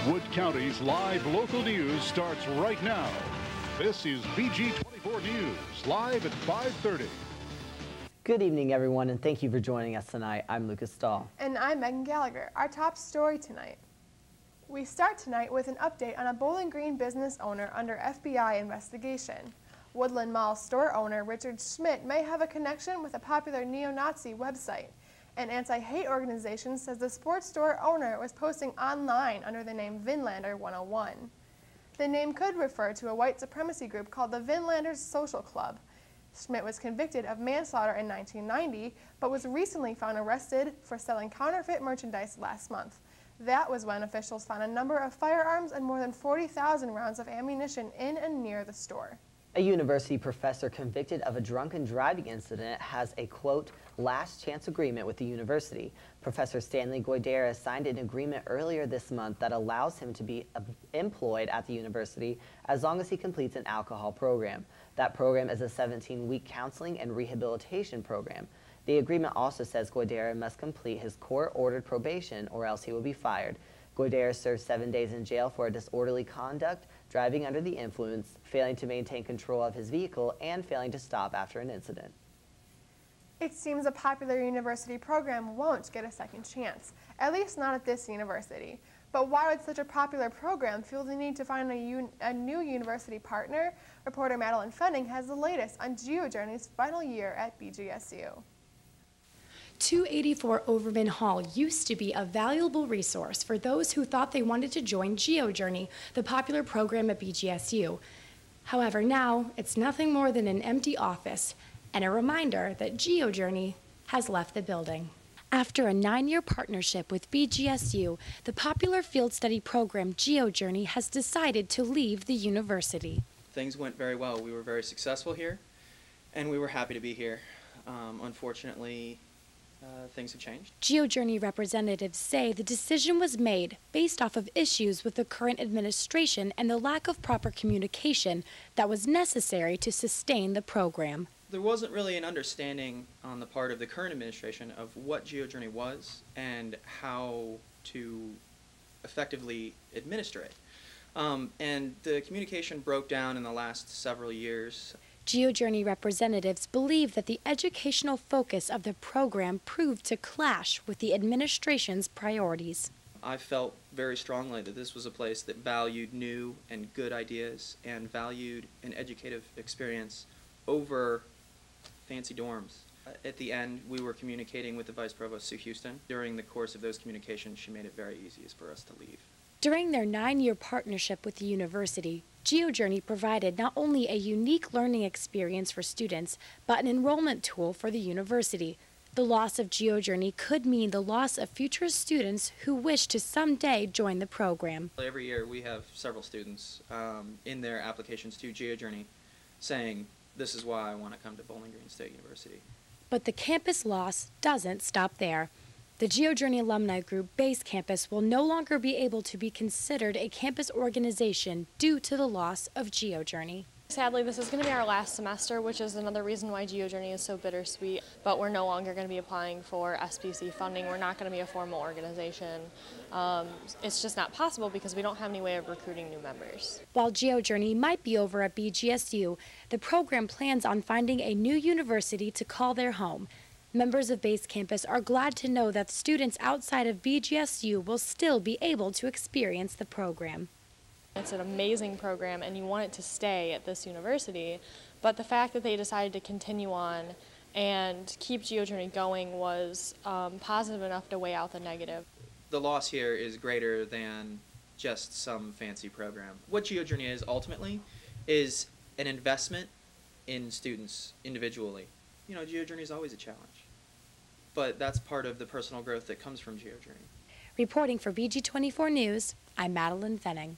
Wood County's live local news starts right now. This is BG24 News, live at 5:30. Good evening, everyone, and thank you for joining us tonight. I'm Lucas Stahl. And I'm Megan Gallagher. Our top story tonight. We start tonight with an update on a Bowling Green business owner under FBI investigation. Woodland Mall store owner Richard Schmidt may have a connection with a popular neo-Nazi website. An anti-hate organization says the sports store owner was posting online under the name Vinlander 101. The name could refer to a white supremacy group called the Vinlanders Social Club. Schmidt was convicted of manslaughter in 1990, but was recently found arrested for selling counterfeit merchandise last month. That was when officials found a number of firearms and more than 40,000 rounds of ammunition in and near the store. A university professor convicted of a drunken driving incident has a, quote, last chance agreement with the university. Professor Stanley Goidera signed an agreement earlier this month that allows him to be employed at the university as long as he completes an alcohol program. That program is a 17-week counseling and rehabilitation program. The agreement also says Goidera must complete his court-ordered probation or else he will be fired. Goidera served 7 days in jail for disorderly conduct, driving under the influence, failing to maintain control of his vehicle, and failing to stop after an incident. It seems a popular university program won't get a second chance, at least not at this university. But why would such a popular program feel the need to find a new university partner? Reporter Madeline Fenning has the latest on Geo Journey's final year at BGSU. 284 Overman Hall used to be a valuable resource for those who thought they wanted to join Geo Journey, the popular program at BGSU. However, now it's nothing more than an empty office and a reminder that Geo Journey has left the building. After a 9-year partnership with BGSU, the popular field study program Geo Journey has decided to leave the university. Things went very well. We were very successful here, and we were happy to be here. Unfortunately, things have changed. Geo Journey representatives say the decision was made based off of issues with the current administration and the lack of proper communication that was necessary to sustain the program. There wasn't really an understanding on the part of the current administration of what Geo Journey was and how to effectively administer it. And the communication broke down in the last several years. Geo Journey representatives believe that the educational focus of the program proved to clash with the administration's priorities. I felt very strongly that this was a place that valued new and good ideas and valued an educative experience over fancy dorms. At the end, we were communicating with the Vice Provost, Sue Houston. During the course of those communications, she made it very easy for us to leave. During their 9-year partnership with the university, Geo Journey provided not only a unique learning experience for students, but an enrollment tool for the university. The loss of Geo Journey could mean the loss of future students who wish to someday join the program. Every year we have several students in their applications to Geo Journey saying, this is why I want to come to Bowling Green State University. But the campus loss doesn't stop there. The Geo Journey alumni group Base Campus will no longer be able to be considered a campus organization due to the loss of Geo Journey. Sadly, this is going to be our last semester, which is another reason why Geo Journey is so bittersweet, but we're no longer going to be applying for SPC funding. We're not going to be a formal organization. It's just not possible because we don't have any way of recruiting new members. While Geo Journey might be over at BGSU, the program plans on finding a new university to call their home. Members of Base Campus are glad to know that students outside of BGSU will still be able to experience the program. It's an amazing program and you want it to stay at this university, but the fact that they decided to continue on and keep Geo Journey going was positive enough to weigh out the negative. The loss here is greater than just some fancy program. What Geo Journey is ultimately is an investment in students individually. You know, Geo Journey is always a challenge, but that's part of the personal growth that comes from Geo Journey. Reporting for BG24 News, I'm Madeline Fenning.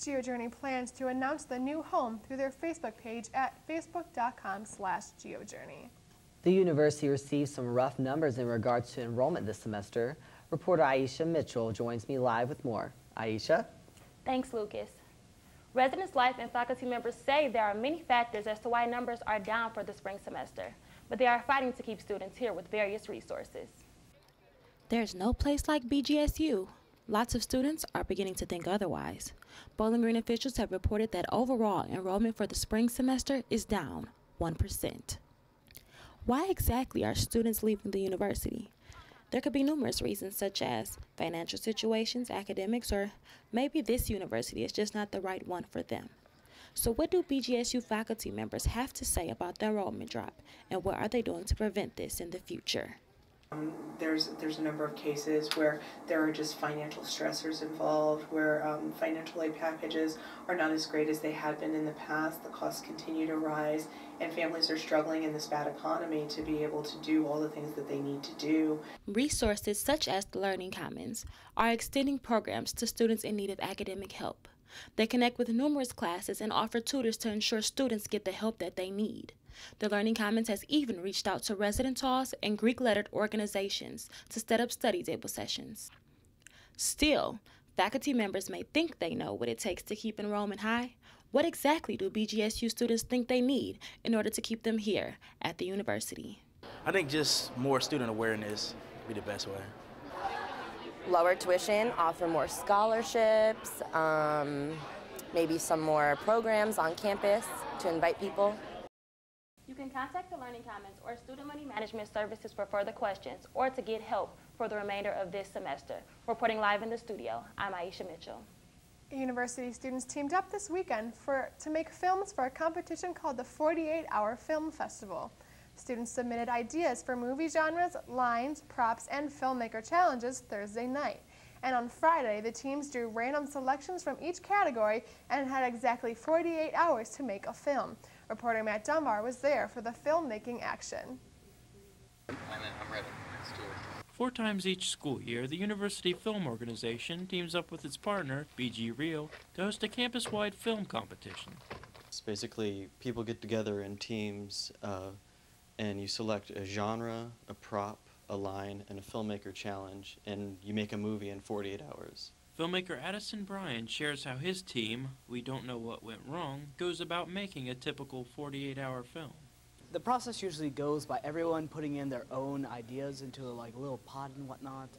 Geo Journey plans to announce the new home through their Facebook page at facebook.com/geojourney. The university received some rough numbers in regards to enrollment this semester. Reporter Aisha Mitchell joins me live with more. Aisha? Thanks, Lucas. Residents, life, and faculty members say there are many factors as to why numbers are down for the spring semester, but they are fighting to keep students here with various resources. There's no place like BGSU. lots of students are beginning to think otherwise. Bowling Green officials have reported that overall enrollment for the spring semester is down 1%. Why exactly are students leaving the university? There could be numerous reasons, such as financial situations, academics, or maybe this university is just not the right one for them. So what do BGSU faculty members have to say about the enrollment drop, and what are they doing to prevent this in the future? There's a number of cases where there are just financial stressors involved, where financial aid packages are not as great as they had been in the past. The costs continue to rise, and families are struggling in this bad economy to be able to do all the things that they need to do. Resources such as the Learning Commons are extending programs to students in need of academic help. They connect with numerous classes and offer tutors to ensure students get the help that they need. The Learning Commons has even reached out to residence halls and Greek-lettered organizations to set up study table sessions. Still, faculty members may think they know what it takes to keep enrollment high. What exactly do BGSU students think they need in order to keep them here at the university? I think just more student awareness would be the best way. Lower tuition, offer more scholarships, maybe some more programs on campus to invite people. You can contact the Learning Commons or Student Money Management Services for further questions or to get help for the remainder of this semester. Reporting live in the studio, I'm Aisha Mitchell. University students teamed up this weekend to make films for a competition called the 48-Hour Film Festival. Students submitted ideas for movie genres, lines, props, and filmmaker challenges Thursday night. And on Friday, the teams drew random selections from each category and had exactly 48 hours to make a film. Reporter Matt Dunbar was there for the filmmaking action. I'm ready. Let's do it. 4 times each school year, the University Film Organization teams up with its partner, BG Reel, to host a campus-wide film competition. It's basically people get together in teams and you select a genre, a prop, a line, and a filmmaker challenge, and you make a movie in 48 hours. Filmmaker Addison Bryan shares how his team, We Don't Know What Went Wrong, goes about making a typical 48-hour film. The process usually goes by everyone putting in their own ideas into a little pot and whatnot.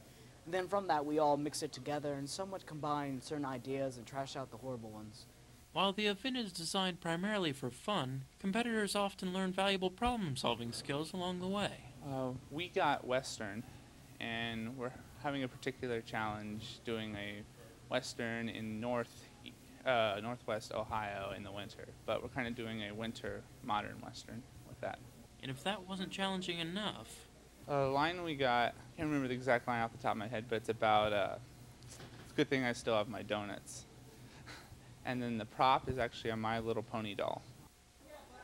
And then from that, we all mix it together and somewhat combine certain ideas and trash out the horrible ones. While the event is designed primarily for fun, competitors often learn valuable problem-solving skills along the way. We got Western, and we're having a particular challenge doing a Western in northwest Ohio in the winter, but we're kind of doing a winter modern Western with that. And if that wasn't challenging enough... The line we got, I can't remember the exact line off the top of my head, but it's about, it's a good thing I still have my donuts. And then the prop is actually a My Little Pony doll.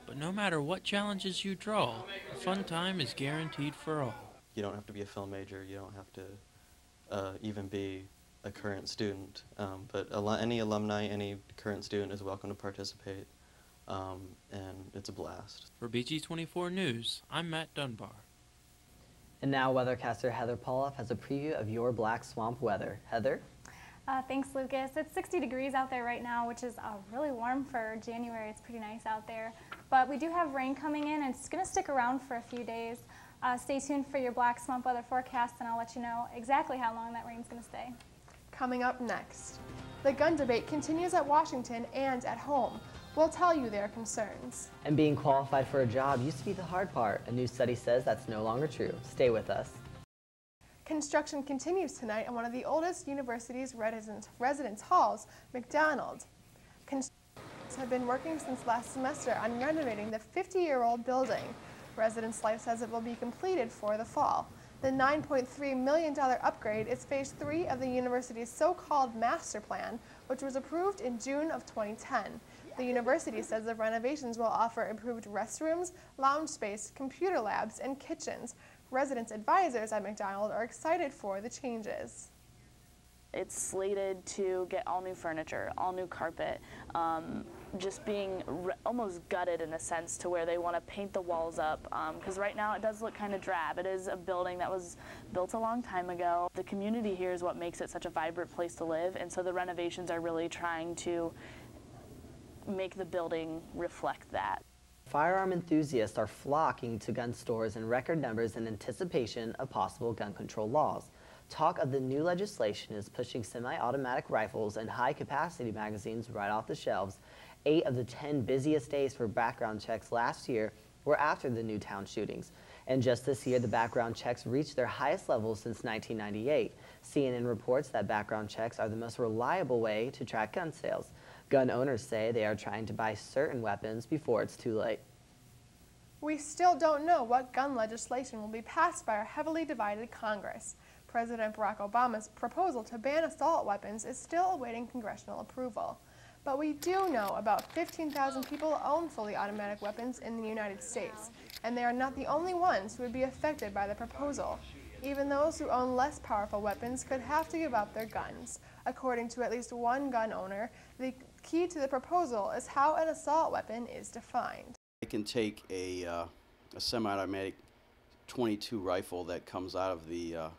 But no matter what challenges you draw, a fun time is guaranteed for all. You don't have to be a film major, you don't have to even be a current student, but any alumni, any current student is welcome to participate, and it's a blast. For BG24 News, I'm Matt Dunbar. And now weathercaster Heather Pauloff has a preview of your Black Swamp weather. Heather? Thanks, Lucas. It's 60 degrees out there right now, which is really warm for January. It's pretty nice out there. But we do have rain coming in, and it's going to stick around for a few days. Stay tuned for your Black Swamp weather forecast, and I'll let you know exactly how long that rain's going to stay. Coming up next, the gun debate continues at Washington and at home. We'll tell you their concerns. And being qualified for a job used to be the hard part. A new study says that's no longer true. Stay with us. Construction continues tonight on one of the oldest university's residence halls, McDonald. Constructors have been working since last semester on renovating the 50-year-old building. Residence Life says it will be completed for the fall. The $9.3 million upgrade is phase 3 of the university's so-called master plan, which was approved in June of 2010. The university says the renovations will offer improved restrooms, lounge space, computer labs, and kitchens. Residents advisors at McDonald are excited for the changes. It's slated to get all new furniture, all new carpet, just being almost gutted in a sense to where they want to paint the walls up, because right now it does look kind of drab. It is a building that was built a long time ago. The community here is what makes it such a vibrant place to live, and so the renovations are really trying to make the building reflect that. Firearm enthusiasts are flocking to gun stores in record numbers in anticipation of possible gun control laws. Talk of the new legislation is pushing semi-automatic rifles and high-capacity magazines right off the shelves. 8 of the 10 busiest days for background checks last year were after the Newtown shootings. And just this year, the background checks reached their highest levels since 1998. CNN reports that background checks are the most reliable way to track gun sales. Gun owners say they are trying to buy certain weapons before it's too late. We still don't know what gun legislation will be passed by our heavily divided Congress. President Barack Obama's proposal to ban assault weapons is still awaiting congressional approval. But we do know about 15,000 people own fully automatic weapons in the United States, and they are not the only ones who would be affected by the proposal. Even those who own less powerful weapons could have to give up their guns. According to at least one gun owner, the key to the proposal is how an assault weapon is defined. I can take a semi-automatic .22 rifle that comes out of the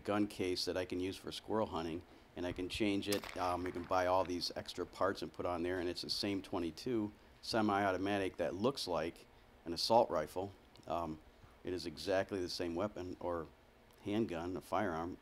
gun case that I can use for squirrel hunting, and I can change it. You can buy all these extra parts and put on there, and it's the same .22 semi-automatic that looks like an assault rifle. It is exactly the same weapon or handgun, a firearm.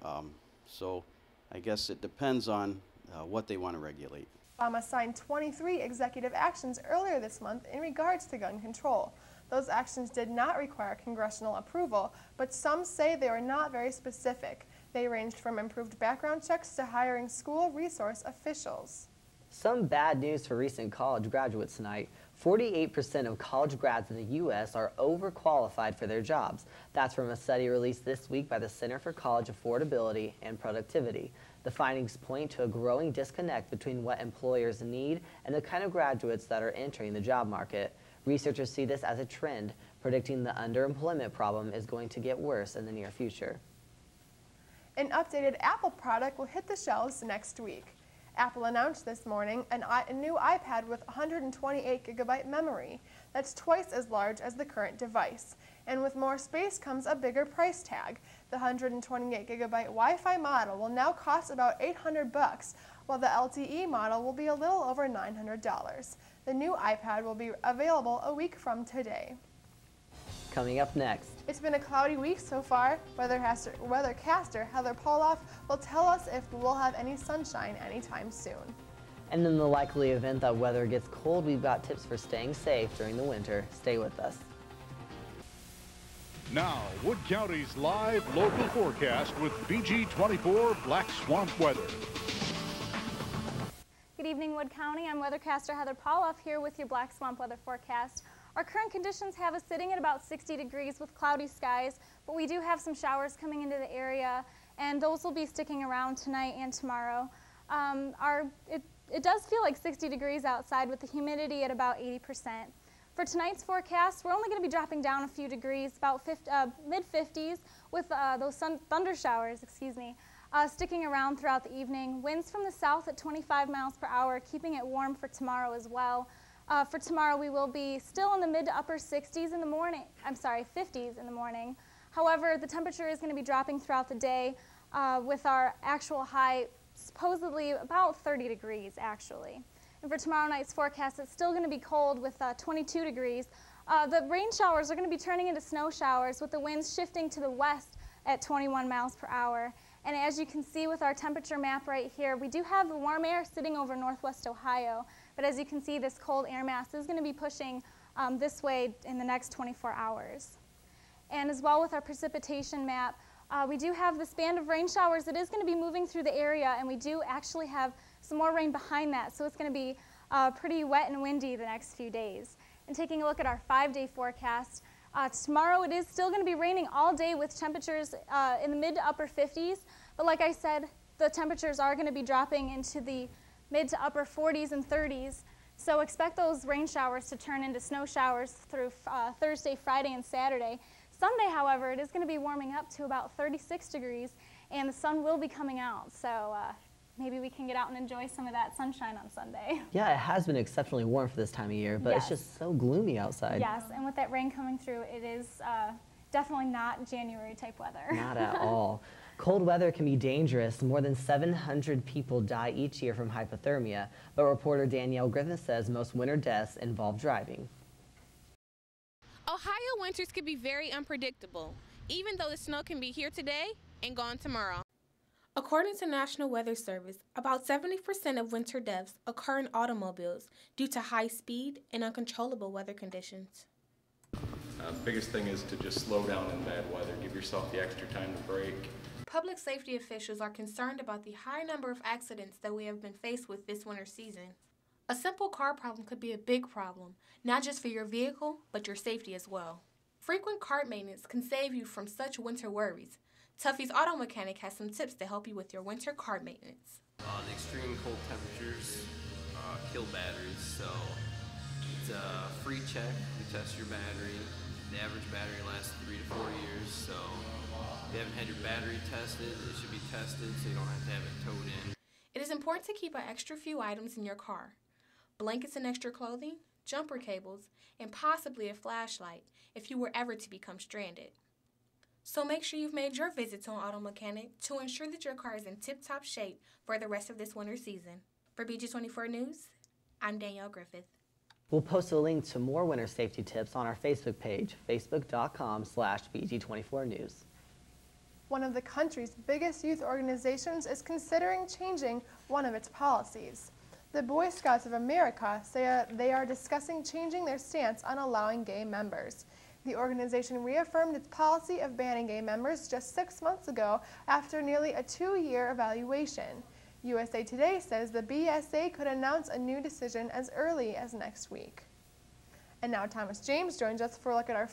So I guess it depends on what they want to regulate. Obama signed 23 executive actions earlier this month in regards to gun control. Those actions did not require congressional approval, but some say they were not very specific. They ranged from improved background checks to hiring school resource officials. Some bad news for recent college graduates tonight. 48% of college grads in the U.S. are overqualified for their jobs. That's from a study released this week by the Center for College Affordability and Productivity. The findings point to a growing disconnect between what employers need and the kind of graduates that are entering the job market. Researchers see this as a trend, predicting the underemployment problem is going to get worse in the near future. An updated Apple product will hit the shelves next week. Apple announced this morning a new iPad with 128GB memory. That's twice as large as the current device. And with more space comes a bigger price tag. The 128GB Wi-Fi model will now cost about $800, while the LTE model will be a little over $900. The new iPad will be available a week from today. Coming up next. It's been a cloudy week so far. Weathercaster Heather Poloff will tell us if we'll have any sunshine anytime soon. And in the likely event that weather gets cold, we've got tips for staying safe during the winter. Stay with us. Now, Wood County's live local forecast with BG24 Black Swamp Weather. Good evening, Wood County. I'm weathercaster Heather Poloff here with your Black Swamp weather forecast. Our current conditions have us sitting at about 60 degrees with cloudy skies, but we do have some showers coming into the area, and those will be sticking around tonight and tomorrow. It does feel like 60 degrees outside with the humidity at about 80%. For tonight's forecast, we're only going to be dropping down a few degrees, about mid-50s, with those thunder showers, sticking around throughout the evening. Winds from the south at 25 miles per hour, keeping it warm for tomorrow as well. For tomorrow, we will be still in the mid to upper 60s in the morning. 50s in the morning. However, the temperature is going to be dropping throughout the day with our actual high supposedly about 30 degrees, actually. And for tomorrow night's forecast, it's still going to be cold with 22 degrees. The rain showers are going to be turning into snow showers with the winds shifting to the west at 21 miles per hour. And as you can see with our temperature map right here, we do have the warm air sitting over northwest Ohio. But as you can see, this cold air mass is going to be pushing this way in the next 24 hours. And as well with our precipitation map, we do have this band of rain showers that is going to be moving through the area, and we do actually have some more rain behind that, so it's going to be pretty wet and windy the next few days. And taking a look at our 5-day forecast, tomorrow it is still going to be raining all day with temperatures in the mid to upper 50s, but like I said, the temperatures are going to be dropping into the mid to upper 40s and 30s, so expect those rain showers to turn into snow showers through Thursday, Friday, and Saturday. Sunday, however, it is going to be warming up to about 36 degrees, and the sun will be coming out, so maybe we can get out and enjoy some of that sunshine on Sunday. Yeah, it has been exceptionally warm for this time of year, but It's just so gloomy outside. Yes, and with that rain coming through, it is definitely not January type weather. Not at all. Cold weather can be dangerous. More than 700 people die each year from hypothermia, but reporter Danielle Griffith says most winter deaths involve driving. Ohio winters can be very unpredictable, even though the snow can be here today and gone tomorrow. According to National Weather Service, about 70% of winter deaths occur in automobiles due to high speed and uncontrollable weather conditions. Biggest thing is to just slow down in bad weather. Give yourself the extra time to brake. Public safety officials are concerned about the high number of accidents that we have been faced with this winter season. A simple car problem could be a big problem, not just for your vehicle, but your safety as well. Frequent car maintenance can save you from such winter worries. Tuffy's Auto Mechanic has some tips to help you with your winter car maintenance. The extreme cold temperatures kill batteries, so it's a free check. We test your battery. The average battery lasts 3 to 4 years, so if you haven't had your battery tested, it should be tested so you don't have to have it towed in. It is important to keep an extra few items in your car. Blankets and extra clothing, jumper cables, and possibly a flashlight if you were ever to become stranded. So make sure you've made your visit to an auto mechanic to ensure that your car is in tip-top shape for the rest of this winter season. For BG24 News, I'm Danielle Griffith. We'll post a link to more winter safety tips on our Facebook page, facebook.com/BG24News. One of the country's biggest youth organizations is considering changing one of its policies. The Boy Scouts of America say they are discussing changing their stance on allowing gay members. The organization reaffirmed its policy of banning gay members just 6 months ago after nearly a 2-year evaluation. USA Today says the BSA could announce a new decision as early as next week. And now Thomas James joins us for our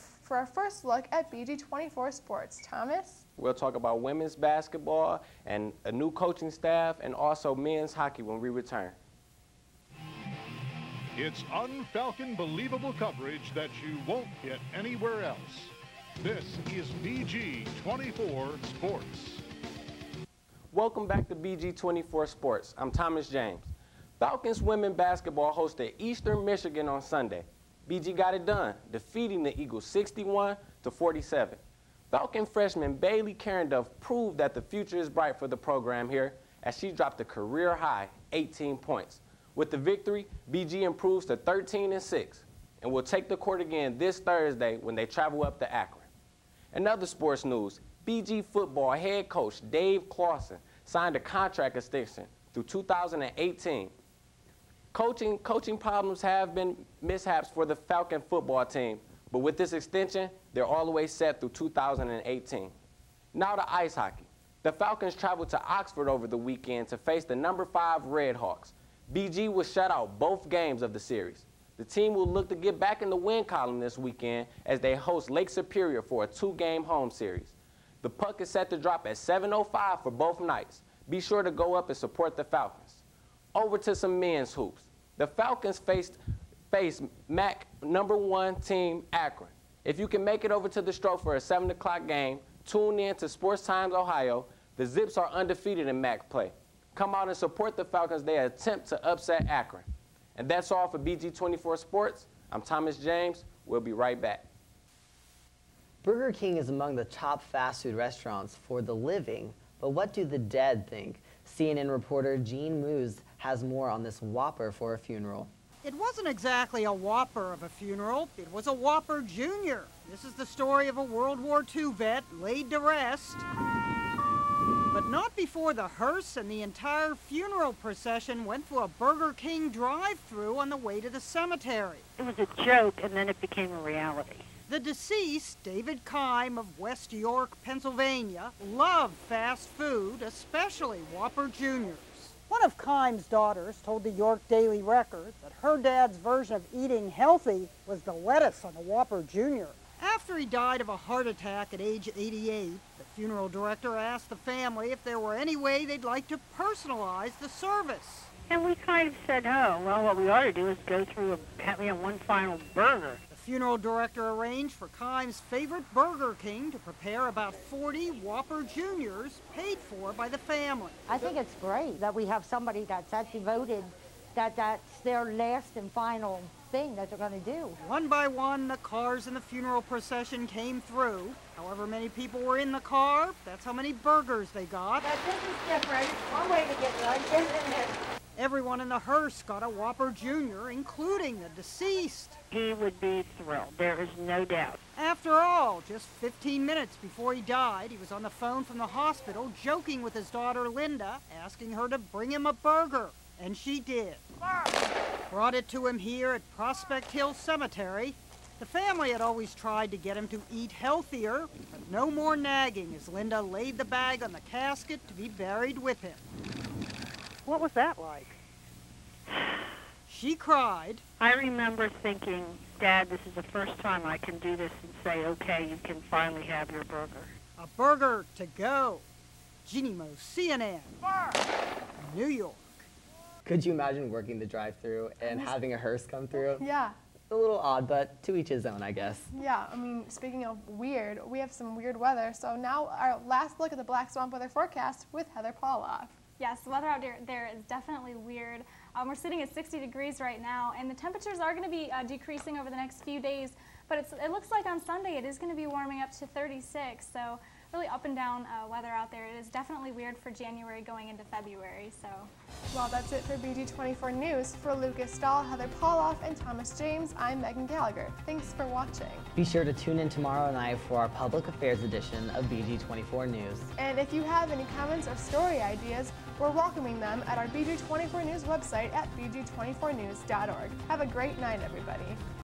first look at BG24 Sports. Thomas? We'll talk about women's basketball and a new coaching staff and also men's hockey when we return. It's un-Falcon believable coverage that you won't get anywhere else. This is BG24 Sports. Welcome back to BG24 Sports. I'm Thomas James. Falcons women basketball hosted Eastern Michigan on Sunday. BG got it done, defeating the Eagles 61-47. Falcon freshman Bailey Carenduff proved that the future is bright for the program here as she dropped a career-high 18 points. With the victory, BG improves to 13-6 and will take the court again this Thursday when they travel up to Akron. In other sports news, BG football head coach Dave Clawson signed a contract extension through 2018. Coaching problems have been mishaps for the Falcon football team, but with this extension, they're all the way set through 2018. Now to ice hockey. The Falcons traveled to Oxford over the weekend to face the number 5 Redhawks. BG was shut out both games of the series. The team will look to get back in the win column this weekend as they host Lake Superior for a 2-game home series. The puck is set to drop at 7:05 for both nights. Be sure to go up and support the Falcons. Over to some men's hoops. The Falcons face MAC #1 team Akron. If you can make it over to the Stroke for a 7 o'clock game, tune in to Sports Times Ohio. The Zips are undefeated in MAC play. Come out and support the Falcons. They attempt to upset Akron. And that's all for BG24 Sports. I'm Thomas James. We'll be right back. Burger King is among the top fast food restaurants for the living, but what do the dead think? CNN reporter Jean Moose has more on this Whopper for a funeral. It wasn't exactly a Whopper of a funeral. It was a Whopper Jr. This is the story of a World War II vet laid to rest. But not before the hearse and the entire funeral procession went through a Burger King drive-thru on the way to the cemetery. It was a joke, and then it became a reality. The deceased, David Keim of West York, Pennsylvania, loved fast food, especially Whopper Juniors. One of Keim's daughters told the York Daily Record that her dad's version of eating healthy was the lettuce on the Whopper Junior. After he died of a heart attack at age 88, the funeral director asked the family if there were any way they'd like to personalize the service. And we kind of said, oh, well, what we ought to do is go through one final burger. The funeral director arranged for Keim's favorite Burger King to prepare about 40 Whopper Juniors paid for by the family. I think it's great that we have somebody that's that devoted, that's their last and final thing that they're going to do. One by one, the cars in the funeral procession came through. However many people were in the car, that's how many burgers they got. But this is different. One way to get lunch, isn't it? Everyone in the hearse got a Whopper Jr., including the deceased. He would be thrilled, there is no doubt. After all, just 15 minutes before he died, he was on the phone from the hospital joking with his daughter Linda, asking her to bring him a burger. And she did. Brought it to him here at Prospect Hill Cemetery. The family had always tried to get him to eat healthier, but no more nagging as Linda laid the bag on the casket to be buried with him. What was that like? She cried. I remember thinking, Dad, this is the first time I can do this and say, okay, you can finally have your burger. A burger to go. Jeannie Mo, CNN, New York. Could you imagine working the drive-thru and having a hearse come through? Yeah. A little odd, but to each his own, I guess. Yeah, I mean, speaking of weird, we have some weird weather. So now our last look at the Black Swamp weather forecast with Heather Pauloff. Yes, the weather out there is definitely weird. We're sitting at 60 degrees right now, and the temperatures are going to be decreasing over the next few days, but it looks like on Sunday it is going to be warming up to 36, so really up and down weather out there. It is definitely weird for January going into February. So, well, that's it for BG24 News. For Lucas Stahl, Heather Pauloff, and Thomas James, I'm Megan Gallagher. Thanks for watching. Be sure to tune in tomorrow night for our public affairs edition of BG24 News. And if you have any comments or story ideas, we're welcoming them at our BG24 News website at bg24news.org. Have a great night, everybody.